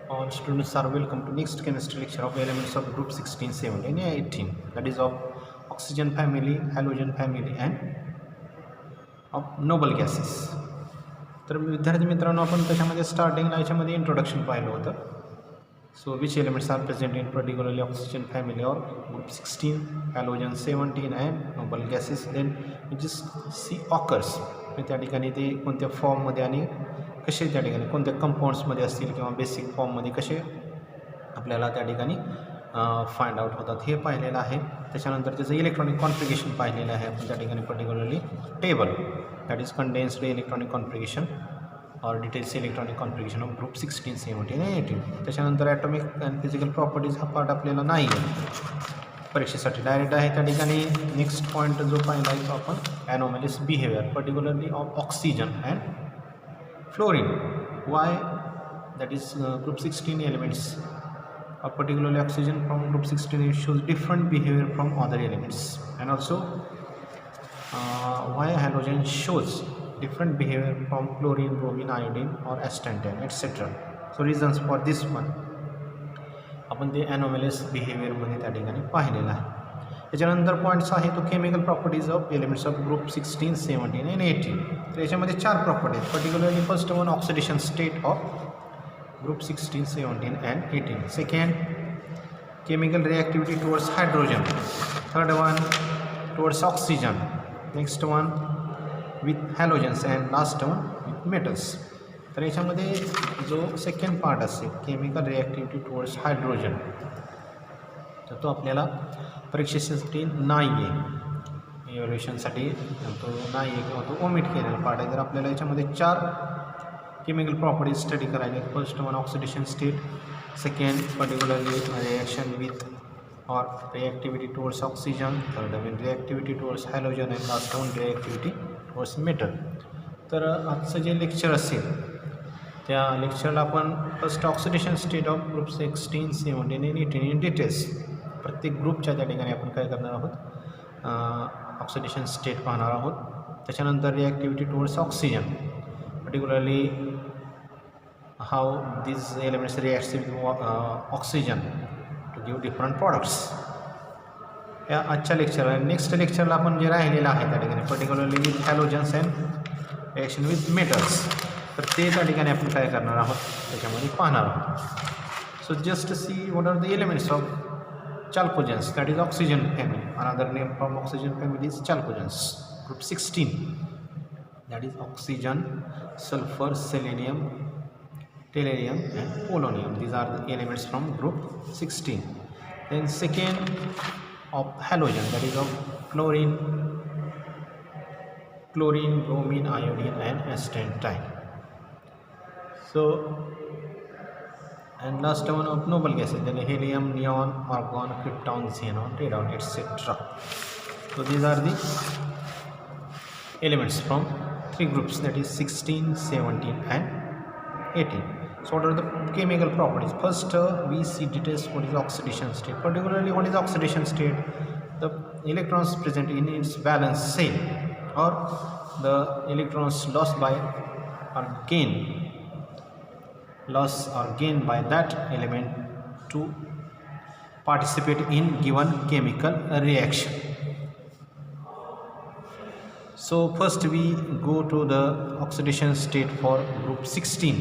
Students are welcome to next chemistry lecture of elements of group 16, 17 and 18, that is of oxygen family, halogen family and of noble gases. तर विद्यार्थी मित्रांनो आपण त्याच्यामध्ये स्टार्टिंगला याच्यामध्ये introduction पाहिलं होतं. So which elements are present in particularly oxygen family or group 16, halogen 17 and noble gases, then which is C occurs. त्या ठिकाणी ते कोणत्या फॉर्ममध्ये आणि कसे त्या ठिकाणी कोणत्या कंपाऊंड्समध्ये असतील किंवा बेसिक फॉर्ममध्ये कसे आपल्याला त्या ठिकाणी फाइंड आउट होतात हे पाहिलेलं आहे. त्याच्यानंतर त्याचं इलेक्ट्रॉनिक कॉन्फिगरेशन पाहिलेलं आहे आपण त्या ठिकाणी particularly table that is condensed electronic configuration or details electronic configuration of group 16, 17 आणि 18. त्याच्यानंतर ॲटॉमिक अँड फिजिकल प्रॉपर्टीज हा पार्ट आपल्याला नाही आहे परीक्षेसाठी डायरेक्ट आहे. त्या ठिकाणी नेक्स्ट पॉईंट जो पाहिला आहे तो आपण anomalous behaviour particularly of oxygen and fluorine. Why that is group 16 elements or particularly oxygen from group 16 it shows different behavior from other elements, and also why halogen shows different behavior from chlorine, bromine, iodine or astatine etc. So reasons for this one आपण ते anomalous behavior मध्ये त्या ठिकाणी पाहिलेलं आहे. त्याच्यानंतर points आहे तो chemical properties of elements of group 16, 17 and 18. तर याच्यामध्ये 4 प्रॉपर्टी आहेत. Particularly first one oxidation state of group 16, 17 and 18. Second, chemical reactivity towards hydrogen. Third one, towards oxygen. Next one with halogens and last one with metals. तर याच्यामध्ये जो second part असेल chemical रिॲक्टिव्हिटी towards hydrogen तर तो आपल्याला परीक्षेसाठी नाही आहे, इव्हॅल्युएशनसाठी तो नाही आहे किंवा तो ओमिट केलेला पार्ट आहे. तर आपल्याला याच्यामध्ये 4 chemical properties study करायचे. First one oxidation state, second particularly reaction with or reactivity towards oxygen, third one reactivity towards halogen and last one reactivity towards metal. तर आजचं जे लेक्चर असेल त्या लेक्चरला आपण first oxidation state of group 16, 17 आणि 18 in details प्रत्येक ग्रुपच्या त्या ठिकाणी आपण काय करणार आहोत ऑक्सिडेशन स्टेट पाहणार आहोत. त्याच्यानंतर reactivity towards oxygen particularly how these elements react with oxygen to give different products. या आजच्या लेक्चरला नेक्स्ट लेक्चरला आपण जे राहिलेलं आहे त्या ठिकाणी particularly with halogens and reaction with metals तर ते त्या ठिकाणी आपण काय करणार आहोत त्याच्यामध्ये पाहणार आहोत. So just see what are the elements of chalcogens, that is oxygen family. Another name from oxygen family is chalcogens. Group 16, that is oxygen, sulfur, selenium, tellurium and polonium. These are the elements from group 16. Then second of halogen, that is of chlorine, bromine, iodine and astatine. So and last one of noble gases, then helium, neon, argon, krypton, xenon, radon etc. So these are the elements from 3 groups, that is 16, 17 and 18. So what are the chemical properties? First we see details what is oxidation state. Particularly what is oxidation state? The electrons present in its valence shell or the electrons lost by or gained by that element to participate in given chemical reaction. So first we go to the oxidation state for group 16.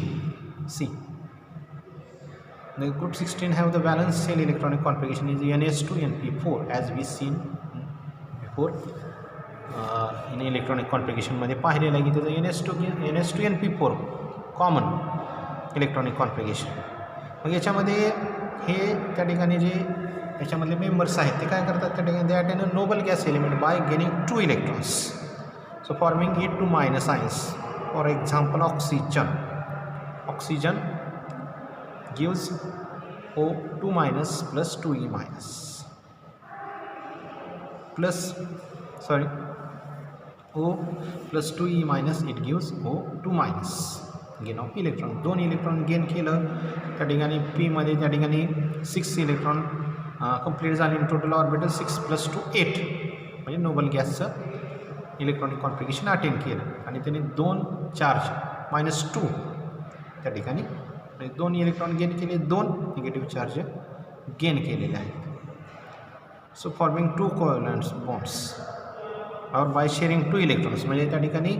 See, the group 16 have the valence shell electronic configuration is ns2 np4 as we seen before in electronic configuration मध्ये पाहिलेलं आहे की त्याचं ns2 np4 common electronic configuration. मग याच्यामध्ये हे त्या ठिकाणी जे याच्यामधले members आहेत ते काय करतात त्या ठिकाणी they attain a Nobel gas element by gaining 2 electrons so forming E2 minus ions. For example oxygen gives O2 minus plus 2E minus O plus 2E minus it gives O2 minus. Gain of electron 2 electron gain केलं त्या ठिकाणी पीमध्ये त्या ठिकाणी 6 electron complete झाले in total orbital 6 + 2 8 म्हणजे Nobel गॅसचं electronic configuration attain केलं आणि त्याने 2 चार्ज -2 त्या ठिकाणी म्हणजे 2 इलेक्ट्रॉन गेन केले, 2 निगेटिव्ह चार्ज गेन केलेले आहेत. सो फॉर्मिंग 2 कोव्हॅलंट बॉन्ड्स और बाय शेअरिंग 2 इलेक्ट्रॉन्स, म्हणजे त्या ठिकाणी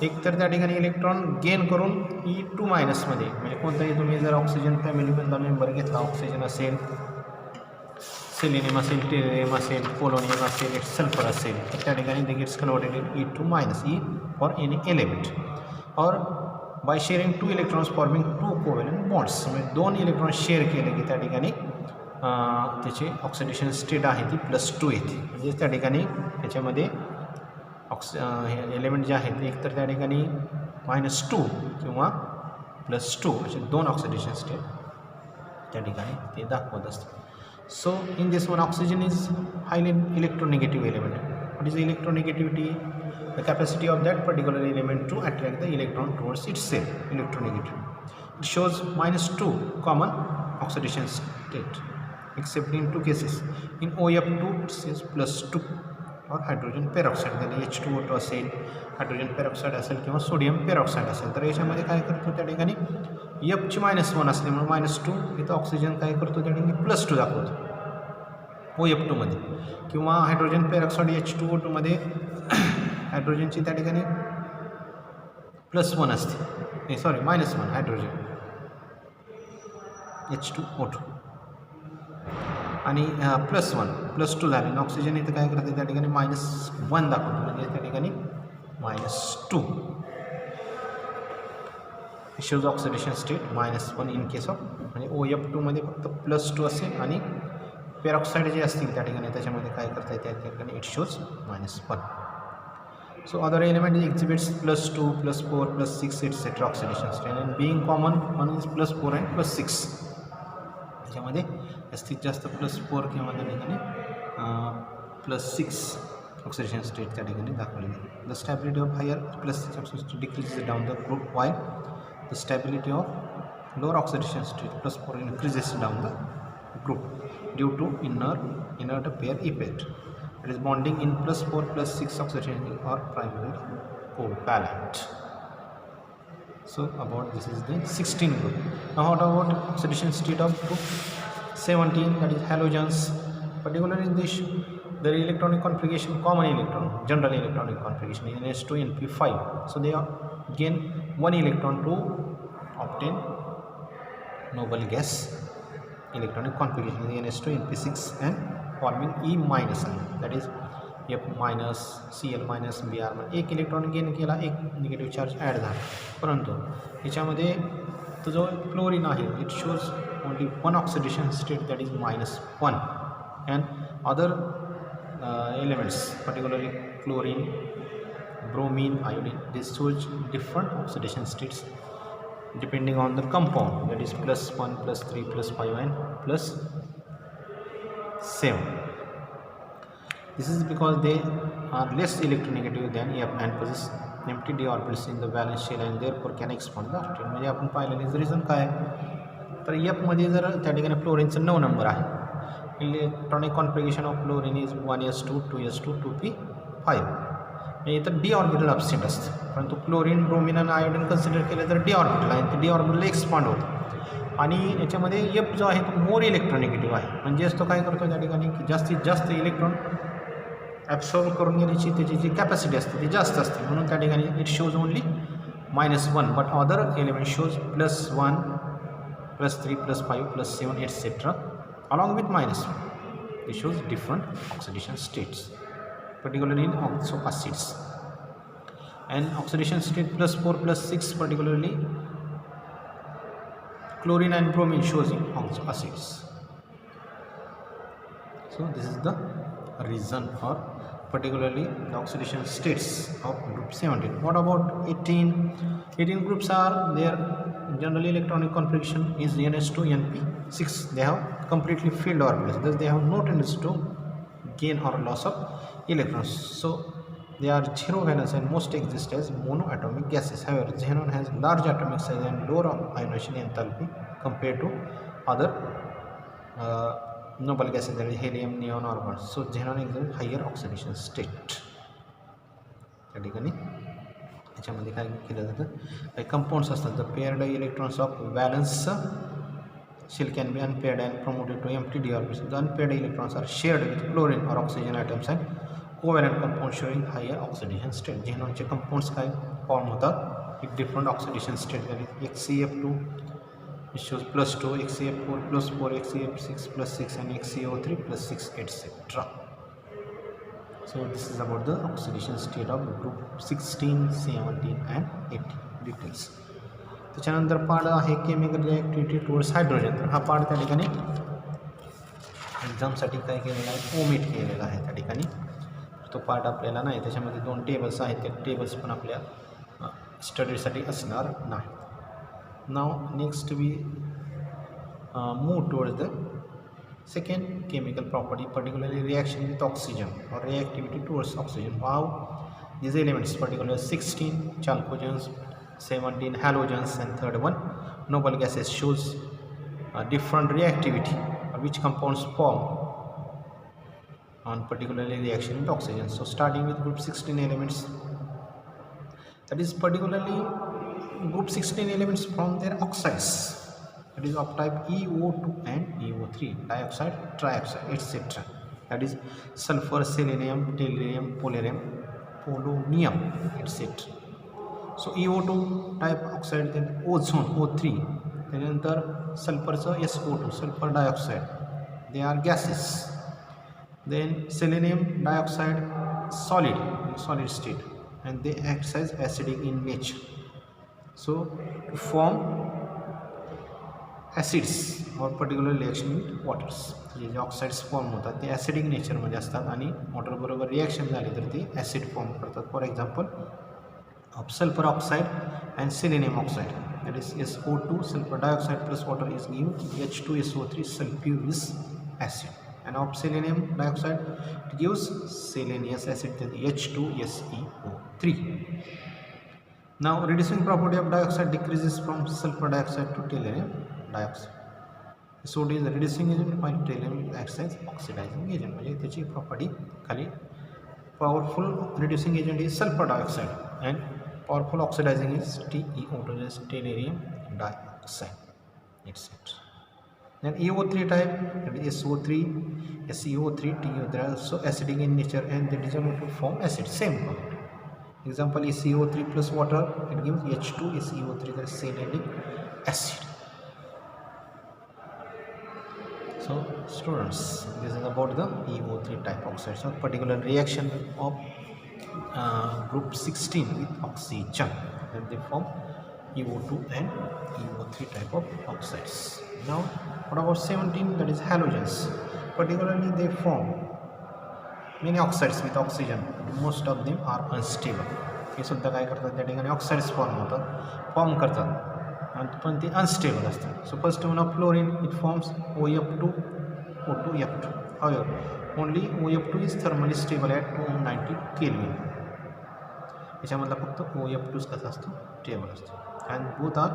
एकतर त्या ठिकाणी इलेक्ट्रॉन गेन करून E2 मायनसमध्ये, म्हणजे कोणताही तुम्ही जर ऑक्सिजन फॅमिलीमधला मेंबर घेतला, ऑक्सिजन असेल, सेलेनियम असेल, टेरियम असेल, पोलोनियम असेल, सल्फर असेल, तर त्या ठिकाणी they gets converted in E2 minus E for any element or by sharing 2 electrons forming 2 covalent bonds, म्हणजे 2 इलेक्ट्रॉन शेअर केले की त्या ठिकाणी त्याची ऑक्सिडेशन स्टेट आहे ती +2 येते. म्हणजे त्या ठिकाणी त्याच्यामध्ये एलिमेंट जे आहेत एक तर त्या ठिकाणी -2 किंवा +2 असे 2 ऑक्सिडेशन स्टेट त्या ठिकाणी ते दाखवत असतात. So in this one, oxygen is highly electronegative element. What is the electronegativity? The capacity of that particular element to attract the electron towards itself, electronegativity. It shows -2 common oxidation state, except in 2 cases. In OF2 it says +2 or hydrogen peroxide, त्याला H2O2 असेल, hydrogen peroxide असेल किंवा sodium peroxide असेल, तर याच्यामध्ये काय करतो त्या ठिकाणी Fची -1 असल्यामुळे -2, इथं ऑक्सिजन काय करतो त्या ठिकाणी +2 दाखवतो OF2 मध्ये, किंवा हायड्रोजन पेरॉक्साईड H2O2 मध्ये हायड्रोजनची त्या ठिकाणी +1 असते, नाही सॉरी -1 हायड्रोजन H2O2 आणि +2 झाले आणि ऑक्सिजन इथं काय करते त्या ठिकाणी -1 दाखवतो, म्हणजे त्या ठिकाणी -2. shows oxidation state -1 in case of, म्हणजे OF2 मध्ये फक्त +2 असेल आणि पेरॉक्साईड जे असतील त्या ठिकाणी त्याच्यामध्ये काय करता येते त्या ठिकाणी it shows -1. So other element exhibits +2, +4, +6 etcetera oxidation state, and being common one is +4 and +6. त्याच्यामध्ये जास्तीत जास्त +4 किंवा त्या ठिकाणी +6 ऑक्सिडेशन स्टेट त्या ठिकाणी दाखवली आहे. The stability of higher +6 oxidation decreases down the group, why the stability of lower oxidation state +4 increases down the group due to inert pair effect. That is bonding in +4 +6 oxidation or primarily covalent. So about this is the 16 group. Now what about oxidation state of group 17, that is halogens. Particularly in this the electronic configuration, common electron, general electronic configuration in S2 Np5. So they are gain 1 electron to obtain noble gas electronic configuration in NS2 Np6 and forming E-, that is F-, Cl-, Br-. एक electron gain केला, एक negative charge add झाला, परंतु याच्यामध्ये तो जो chlorine आहे it shows only 1 oxidation state, that is -1, and other elements particularly chlorine, bromine, iodine, this shows different oxidation states depending on the compound, that is +1, +3, +5 and +7. This is because they are less electronegative than F and possess empty d orbitals in the valence shell and therefore can expand the octet. म्हणजे आपण पाहिलेलं reason काय आहे, तर F मध्ये जर त्या ठिकाणी फ्लोरीनचा 9 नंबर आहे, electronic configuration of fluorine is 1s2, 2s2, 2p5. इथं डी ऑर्बिटल अपसेट असतं, परंतु क्लोरीन, ब्रोमिन आणि आयोडीन कन्सिडर केलं तर डी ऑर्बिटल आहे, ते डी ऑर्बिटल एक्सपांड होतं आणि याच्यामध्ये एफ जो आहे तो मोर इलेक्ट्रोनेगेटिव्ह आहे, म्हणजेच तो काय करतो त्या ठिकाणी की जास्तीत जास्त इलेक्ट्रॉन ॲब्सॉर्ब करून घेण्याची त्याची जी कॅपॅसिटी असते ती जास्त असते, म्हणून त्या ठिकाणी it shows only -1, but other element shows +1, +3, +5, +7 etcetera along with -1. It shows different oxidation states, particularly in oxo acids, and oxidation state +4, +6, particularly chlorine and bromine shows in oxo acids. So this is the reason for particularly the oxidation states of group 17. What about 18? 18 groups are their general electronic configuration is NS2 Np6. They have completely filled orbitals, thus they have no tendency to gain or loss of electrons. So they are zero valence and most exist as monoatomic gases. However, xenon has large atomic size and lower ionization enthalpy compared to other noble gases, that is helium, neon, argon. So xenon exhibits higher oxidation state. त्या ठिकाणी याच्यामध्ये काय केलं जातं, काही compounds असतात. The paired electrons of valence shell can be unpaired and promoted to empty d orbitals. The unpaired electrons are shared with chlorine or oxygen atoms and covalent compounds showing higher oxidation state. झेनॉनचे compounds काय form होतात, एक different oxidation state झाली. एक CF2 shows +2, एक CF4 +4, एक CF6 +6 and एक CO3 +6 etc. So this is about the oxidation state of group 16, 17 and 18 details. त्याच्यानंतर पार्ट आहे केमिकल रिॲक्टिव्हिटी टुवर्ड्स हायड्रोजन. तर हा पार्ट त्या ठिकाणी एक्झामसाठी काय केलेला आहे, ओमिट केलेला आहे त्या ठिकाणी. तो पार्ट आपल्याला नाही, त्याच्यामध्ये 2 टेबल्स आहेत, ते टेबल्स पण आपल्या स्टडीसाठी असणार नाही. Now next we move towards the second chemical property, particularly reaction with oxygen or reactivity towards oxygen. How these elements, particularly 16 chalcogens, 17 halogens and third one noble gases, shows different reactivity which compounds form on particularly reaction with oxygen. So starting with group 16 elements, that is particularly group 16 elements from their oxides, that is of type EO2 and EO3, dioxide, trioxide etc. That is sulfur, selenium, tellurium, polonium etc. So EO2 type oxide, then ozone O3, त्यानंतर सल्फरचं SO2, sulphur dioxide, they are gases. Then selenium dioxide solid state and they act as acidic in nature, so to form acids or particular reaction with waters. J oxides form होतात ते acidic नेचरमध्ये असतात आणि वॉटरबरोबर reaction झाली तर ते acid form करतात. For example of sulfur oxide and selenium oxide, that is SO2 sulfur dioxide plus water is given H2SO3 sulfurous acid, and of selenium dioxide it gives selenious acid, that is H2SeO3. Now reducing property of dioxide decreases from sulfur dioxide to tellurium dioxide. SO2 is a reducing agent while tellurium acts as oxidizing agent. म्हणजे त्याची property खाली powerful reducing agent is sulfur dioxide and powerful oxidizing is TeO2, is tellurium dioxide etc. Then EO3 type, that is SO3, SeO3, TeO, they are also acidic in nature and they dissolve to form acid. Same example is CO3 plus water, it gives H2SeO3, that is selenic acid. So students, this is about the EO3 type oxides. So particular reaction of group 16 with oxygen, and they form EO2 and EO3 type of oxides. Now what about 17, that is halogens. Particularly they form many oxides with oxygen, most of them are unstable. हे सुद्धा काय करतात, त्या ठिकाणी oxides form करतात आणि पण ते unstable असतात. So first one of fluorine, it forms OF2, O2F2. However, only OF2 is thermally stable at 290 Kelvin. याच्यामधला फक्त OF2 कसा असतो, स्टेबल असतो. And both are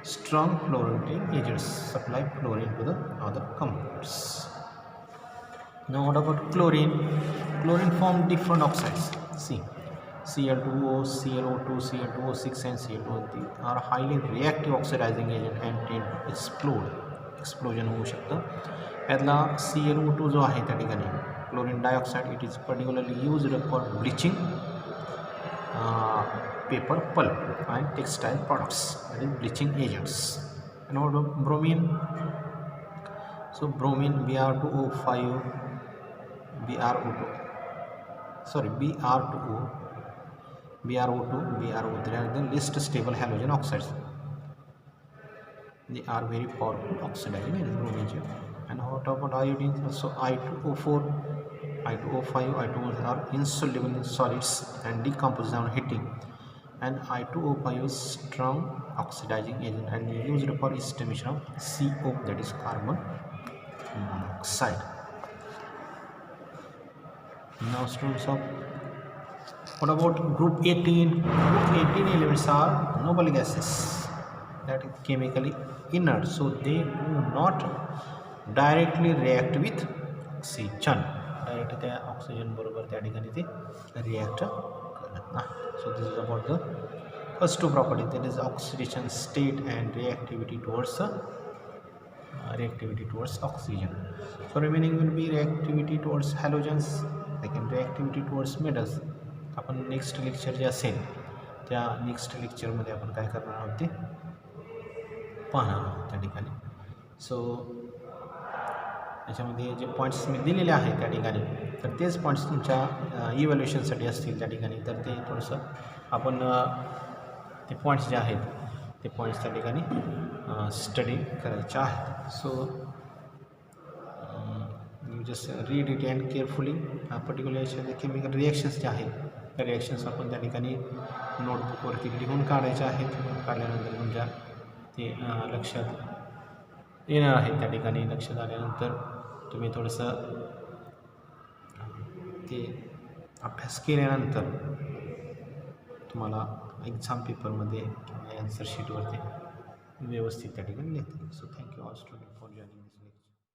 strong fluorinating agents, supply fluorine to the other compounds. Now what about chlorine? Chlorine form different oxides. See, Cl2O, ClO2, Cl2O6 and Cl2O, they are highly reactive oxidizing agent and tend to explode. Explosion होऊ शकतं. यातला ClO2 जो आहे त्या ठिकाणी chlorine dioxide, it is particularly used for bleaching paper pulp and textile products, that is bleaching agents. And what about bromine? So bromine, Br2O5, BrO2, BrO3 are the least stable halogen oxides. They are very powerful oxidizing agents, bromine. And what about iodine? So I2O4, I2O5, I2O are insoluble in solids and decompose on heating. And I2O5 is strong oxidizing agent and used for estimation of CO, that is carbon monoxide. Now students of what about group 18? Group 18 elements are noble gases, that is chemically inert, so they do not directly react with oxygen. Direct त्या oxygen बरोबर त्या ठिकाणी ते react बघूयात ना. So this is about the first two property, that is oxidation state and reactivity towards oxygen. So remaining will be reactivity towards halogens, second reactivity towards metals. आपण next lecture जे असेल त्या नेक्स्ट लेक्चरमध्ये आपण काय करणार आहोत ते पाहणार आहोत त्या ठिकाणी. सो याच्यामध्ये जे पॉईंट्स मी दिलेले आहेत त्या ठिकाणी, तर तेच पॉईंट्स तुमच्या इव्हॅल्युएशनसाठी असतील त्या ठिकाणी. तर ते थोडंसं आपण ते पॉईंट्स जे आहेत ते पॉईंट्स त्या ठिकाणी स्टडी करायचे आहेत. So you just read it and carefully. Particular याच्यामध्ये केमिकल रिॲक्शन्स जे आहेत त्या रिॲक्शन्स आपण त्या ठिकाणी नोटबुकवरती लिहून काढायच्या आहेत. काढल्यानंतर तुमच्या ते लक्षात येणार आहे त्या ठिकाणी. लक्षात आल्यानंतर तुम्ही थोडंसं ते अभ्यास केल्यानंतर तुम्हाला एक्झाम पेपरमध्ये किंवा ॲन्सर शीटवरती व्यवस्थित त्या ठिकाणी लिहिता येईल. So thank you all.